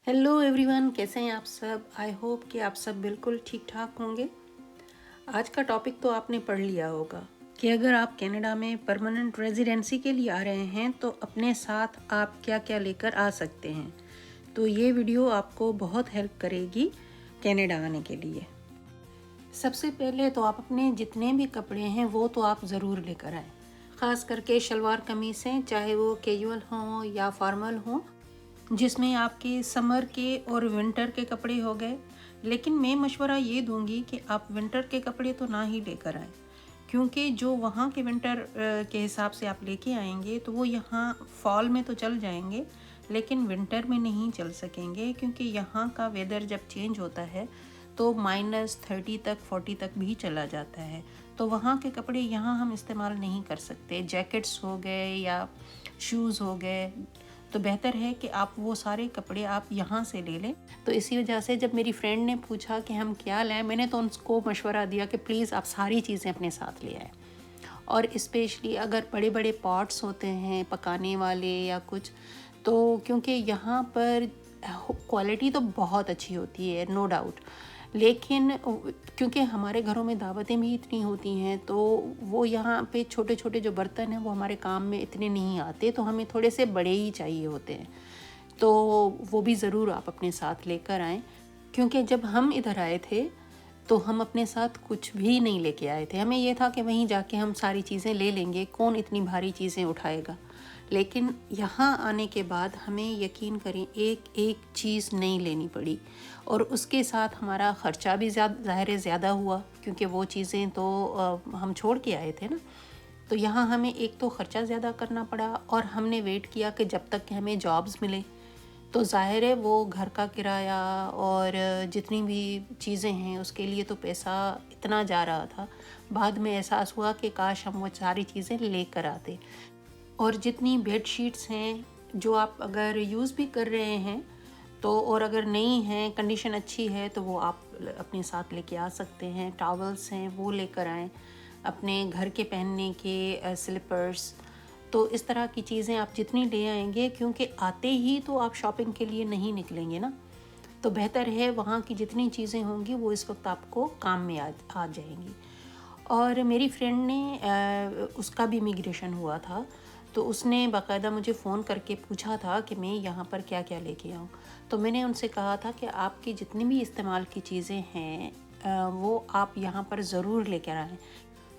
Hello everyone, कैसे हैं आप सब। आई होप कि आप सब बिल्कुल ठीक ठाक होंगे। आज का टॉपिक तो आपने पढ़ लिया होगा कि अगर आप कनाडा में परमानेंट रेजिडेंसी के लिए आ रहे हैं तो अपने साथ आप क्या क्या लेकर आ सकते हैं। तो ये वीडियो आपको बहुत हेल्प करेगी कनाडा आने के लिए। सबसे पहले तो आप अपने जितने भी कपड़े हैं वो तो आप ज़रूर लेकर आएँ, ख़ास करके शलवार कमीज़ें, चाहे वो कैजुअल हों या फॉर्मल हों, जिसमें आपके समर के और विंटर के कपड़े हो गए। लेकिन मैं मशवरा ये दूंगी कि आप विंटर के कपड़े तो ना ही लेकर आएँ, क्योंकि जो वहाँ के विंटर के हिसाब से आप लेके आएंगे तो वो यहाँ फॉल में तो चल जाएंगे लेकिन विंटर में नहीं चल सकेंगे, क्योंकि यहाँ का वेदर जब चेंज होता है तो -30 तक 40 तक भी चला जाता है। तो वहाँ के कपड़े यहाँ हम इस्तेमाल नहीं कर सकते। जैकेट्स हो गए या शूज़ हो गए, तो बेहतर है कि आप वो सारे कपड़े आप यहाँ से ले लें। तो इसी वजह से जब मेरी फ्रेंड ने पूछा कि हम क्या लाएं, मैंने तो उनको मशवरा दिया कि प्लीज़ आप सारी चीज़ें अपने साथ ले आएँ। और स्पेशली अगर बड़े बड़े पॉट्स होते हैं पकाने वाले या कुछ, तो क्योंकि यहाँ पर क्वालिटी तो बहुत अच्छी होती है, नो डाउट, लेकिन क्योंकि हमारे घरों में दावतें भी इतनी होती हैं तो वो यहाँ पे छोटे छोटे जो बर्तन हैं वो हमारे काम में इतने नहीं आते, तो हमें थोड़े से बड़े ही चाहिए होते हैं। तो वो भी ज़रूर आप अपने साथ लेकर आएँ, क्योंकि जब हम इधर आए थे तो हम अपने साथ कुछ भी नहीं लेके आए थे। हमें ये था कि वहीं जाके हम सारी चीज़ें ले लेंगे, कौन इतनी भारी चीज़ें उठाएगा। लेकिन यहाँ आने के बाद हमें यकीन करें एक एक चीज़ नहीं लेनी पड़ी, और उसके साथ हमारा ख़र्चा भी ज़ाहिर है ज़्यादा हुआ, क्योंकि वो चीज़ें तो हम छोड़ के आए थे ना। तो यहाँ हमें एक तो ख़र्चा ज़्यादा करना पड़ा, और हमने वेट किया कि जब तक कि हमें जॉब्स मिले। तो ज़ाहिर है वो घर का किराया और जितनी भी चीज़ें हैं उसके लिए तो पैसा इतना जा रहा था। बाद में एहसास हुआ कि काश हम वो सारी चीज़ें लेकर आते। और जितनी बेड शीट्स हैं जो आप अगर यूज़ भी कर रहे हैं तो, और अगर नहीं है, कंडीशन अच्छी है, तो वो आप अपने साथ लेके आ सकते हैं। टॉवल्स हैं वो लेकर आएँ, अपने घर के पहनने के स्लीपर्स। तो इस तरह की चीज़ें आप जितनी ले आएंगे, क्योंकि आते ही तो आप शॉपिंग के लिए नहीं निकलेंगे ना, तो बेहतर है वहाँ की जितनी चीज़ें होंगी वो इस वक्त आपको काम में आ जाएंगी। और मेरी फ्रेंड ने उसका भी इमिग्रेशन हुआ था, तो उसने बाकायदा मुझे फ़ोन करके पूछा था कि मैं यहाँ पर क्या क्या लेके आऊँ। तो मैंने उनसे कहा था कि आपकी जितनी भी इस्तेमाल की चीज़ें हैं वो आप यहाँ पर ज़रूर लेकर आएँ।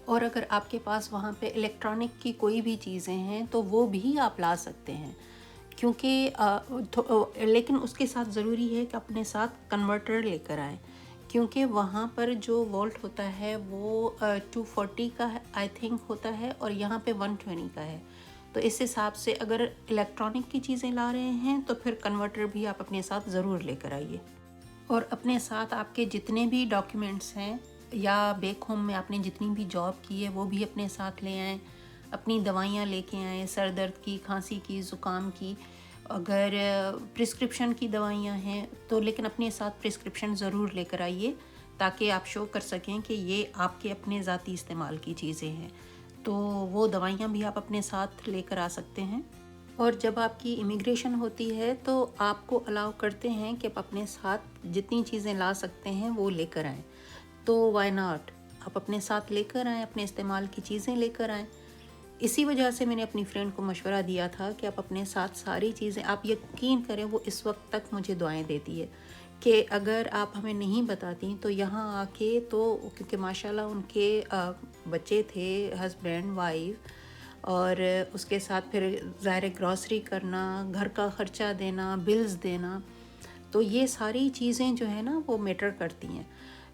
और अगर आपके पास वहाँ पे इलेक्ट्रॉनिक की कोई भी चीज़ें हैं तो वो भी आप ला सकते हैं, क्योंकि लेकिन उसके साथ ज़रूरी है कि अपने साथ कन्वर्टर लेकर आएँ, क्योंकि वहाँ पर जो वोल्ट होता है वो 240 का आई थिंक होता है, और यहाँ पे 120 का है। तो इस हिसाब से अगर इलेक्ट्रॉनिक की चीज़ें ला रहे हैं तो फिर कन्वर्टर भी आप अपने साथ ज़रूर लेकर आइए। और अपने साथ आपके जितने भी डॉक्यूमेंट्स हैं या बैक होम में आपने जितनी भी जॉब की है वो भी अपने साथ ले आएँ। अपनी दवाइयाँ लेके आएँ, सर दर्द की, खांसी की, ज़ुकाम की। अगर प्रिस्क्रिप्शन की दवाइयाँ हैं तो लेकिन अपने साथ प्रिस्क्रिप्शन ज़रूर लेकर आइए, ताकि आप शो कर सकें कि ये आपके अपने ज़ाती इस्तेमाल की चीज़ें हैं। तो वो दवाइयाँ भी आप अपने साथ लेकर आ सकते हैं। और जब आपकी इमिग्रेशन होती है तो आपको अलाउ करते हैं कि आप अपने साथ जितनी चीज़ें ला सकते हैं वो लेकर आएँ। तो वाई नॉट, आप अपने साथ लेकर आएँ, अपने इस्तेमाल की चीज़ें लेकर आएँ। इसी वजह से मैंने अपनी फ्रेंड को मशवरा दिया था कि आप अपने साथ सारी चीज़ें, आप यकीन करें वो इस वक्त तक मुझे दुआएं देती है कि अगर आप हमें नहीं बताती तो यहाँ आके, तो क्योंकि माशाल्लाह उनके बच्चे थे, हस्बैंड वाइफ, और उसके साथ फिर ज़ाहिर ग्रॉसरी करना, घर का ख़र्चा देना, बिल्स देना, तो ये सारी चीज़ें जो है ना वो मैटर करती हैं।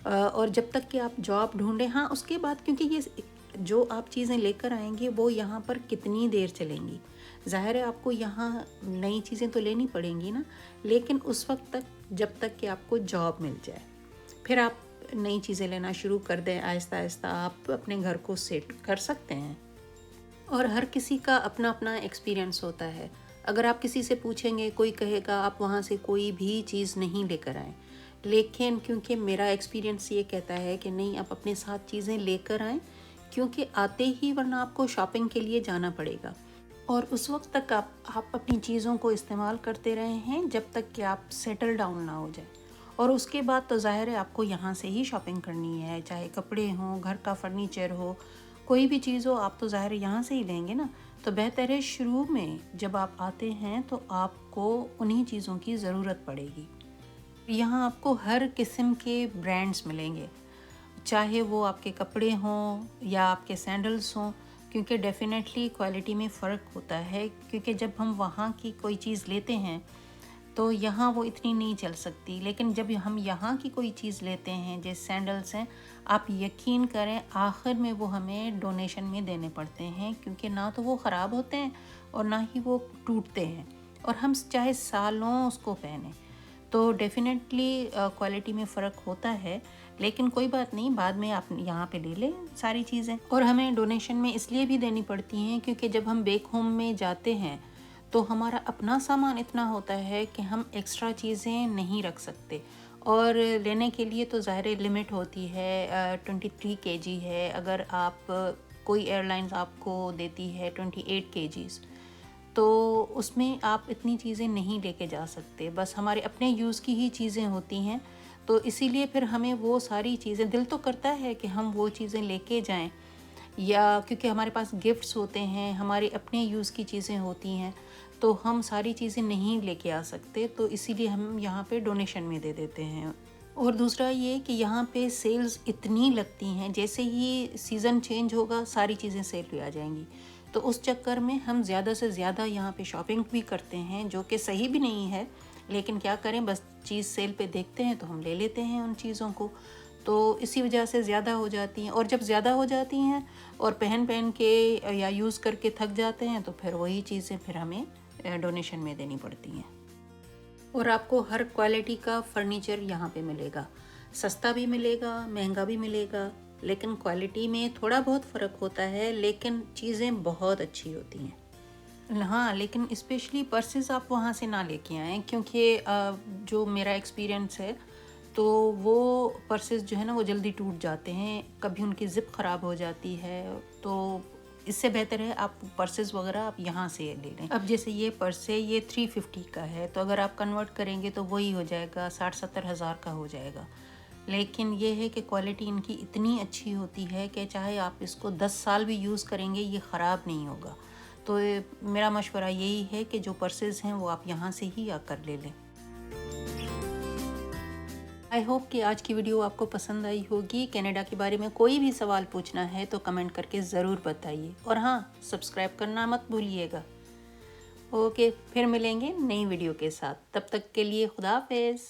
और जब तक कि आप जॉब ढूंढें, हाँ उसके बाद, क्योंकि ये जो आप चीज़ें लेकर आएंगे वो यहाँ पर कितनी देर चलेंगी। ज़ाहिर है आपको यहाँ नई चीज़ें तो लेनी पड़ेंगी ना, लेकिन उस वक्त तक जब तक कि आपको जॉब मिल जाए, फिर आप नई चीज़ें लेना शुरू कर दें। आहिस्ता आहिस्ता आप अपने घर को सेट कर सकते हैं। और हर किसी का अपना अपना एक्सपीरियंस होता है। अगर आप किसी से पूछेंगे, कोई कहेगा आप वहाँ से कोई भी चीज़ नहीं लेकर आएँ, लेकिन क्योंकि मेरा एक्सपीरियंस ये कहता है कि नहीं, आप अपने साथ चीज़ें लेकर आएँ, क्योंकि आते ही वरना आपको शॉपिंग के लिए जाना पड़ेगा। اور اس وقت تک آپ اپنی چیزوں کو استعمال کرتے رہے ہیں جب تک کہ آپ سیٹل ڈاؤن نہ ہو جائے، اور اس کے بعد تو ظاہر ہے آپ کو یہاں سے ہی شاپنگ کرنی ہے، چاہے کپڑے ہوں، گھر کا فرنیچر ہو، کوئی بھی چیز ہو، آپ تو ظاہر ہے یہاں سے ہی لیں گے نا۔ تو بہتر ہے شروع میں جب آپ آتے ہیں تو آپ کو انہی چیزوں کی ضرورت پڑے گی۔ یہاں آپ کو ہر قسم کے برانڈز ملیں گے، چاہے وہ آپ کے کپڑے ہوں یا آپ کے سینڈلز ہوں، کیونکہ ڈیفینیٹلی کوالٹی میں فرق ہوتا ہے، کیونکہ جب ہم وہاں کی کوئی چیز لیتے ہیں تو یہاں وہ اتنی نہیں چل سکتی، لیکن جب ہم یہاں کی کوئی چیز لیتے ہیں جیسے سینڈلز ہیں، آپ یقین کریں آخر میں وہ ہمیں ڈونیشن میں دینے پڑتے ہیں، کیونکہ نہ تو وہ خراب ہوتے ہیں اور نہ ہی وہ ٹوٹتے ہیں، اور ہم چاہے سالوں اس کو پہنیں۔ تو ڈیفینیٹلی کوالٹی میں فرق ہوتا ہے، لیکن کوئی بات نہیں، بعد میں آپ یہاں پہ لے لیں ساری چیزیں۔ اور ہمیں ڈونیشن میں اس لیے بھی دینی پڑتی ہیں کیونکہ جب ہم بیک ہوم میں جاتے ہیں تو ہمارا اپنا سامان اتنا ہوتا ہے کہ ہم ایکسٹرا چیزیں نہیں رکھ سکتے، اور لینے کے لیے تو ظاہر لمٹ ہوتی ہے، 23 kg ہے، اگر آپ کوئی ایئر لائنز آپ کو دیتی ہے 28 kgs، تو اس میں آپ اتنی چیزیں نہیں لے کے جا سکتے، بس ہمارے اپنے یوز کی ہی چیزیں ہوتی ہیں، تو اسی لیے پھر ہمیں وہ ساری چیزیں، دل تو کرتا ہے کہ ہم وہ چیزیں لے کے جائیں، یا کیونکہ ہمارے پاس گفٹس ہوتے ہیں، ہمارے اپنے یوز کی چیزیں ہوتی ہیں، تو ہم ساری چیزیں نہیں لے کے آ سکتے، تو اسی لیے ہم یہاں پہ ڈونیشن میں دے دیتے ہیں۔ اور دوسرا یہ کہ یہاں پہ سیلز اتنی لگتی ہیں، جیسے ہی سیزن چینج ہوگا ساری چیزیں سیل پہ آ جائیں گی، تو اس چکر میں ہم زیادہ سے زیادہ یہاں پہ شاپنگ بھی کرتے ہیں، جو کہ صحیح بھی نہیں ہے، لیکن کیا کریں، بس چیز سیل پہ دیکھتے ہیں تو ہم لے لیتے ہیں ان چیزوں کو، تو اسی وجہ سے زیادہ ہو جاتی ہیں، اور جب زیادہ ہو جاتی ہیں اور پہن کے یا یوز کر کے تھک جاتے ہیں تو پھر وہی چیزیں پھر ہمیں ڈونیشن میں دینی پڑتی ہیں۔ اور آپ کو ہر کوالٹی کا فرنیچر یہاں پہ ملے گا، سستا بھی ملے گا، مہنگا بھی ملے گا، لیکن کوالٹی میں تھوڑا بہت فرق ہوتا ہے، لیکن چیزیں بہت اچھی ہوتی ہیں۔ ہاں، لیکن اسپیشلی پرسز آپ وہاں سے نہ لے کے آئیں، کیونکہ جو میرا ایکسپیرینس ہے تو وہ پرسز جو ہے نا وہ جلدی ٹوٹ جاتے ہیں، کبھی ان کی زپ خراب ہو جاتی ہے، تو اس سے بہتر ہے آپ پرسز وغیرہ آپ یہاں سے لے لیں۔ اب جیسے یہ پرس ہے، یہ 350 کا ہے، تو اگر آپ کنورٹ کریں گے تو وہی ہو جائے گا، 60-70 ہزار کا ہو جائے گا، لیکن یہ ہے کہ کوالٹی ان کی اتنی اچھی ہوتی ہے کہ چاہے آپ اس کو 10 سال بھی یوز کریں گے یہ خراب نہیں ہوگا۔ تو میرا مشورہ یہی ہے کہ جو پرسز ہیں وہ آپ یہاں سے ہی آ کر لے لیں۔ آئی ہوپ کہ آج کی ویڈیو آپ کو پسند آئی ہوگی۔ کینیڈا کے بارے میں کوئی بھی سوال پوچھنا ہے تو کمنٹ کر کے ضرور بتائیے، اور ہاں، سبسکرائب کرنا مت بھولیے گا۔ اوکے، پھر ملیں گے نئی ویڈیو کے ساتھ، تب تک کے لیے خدا حافظ۔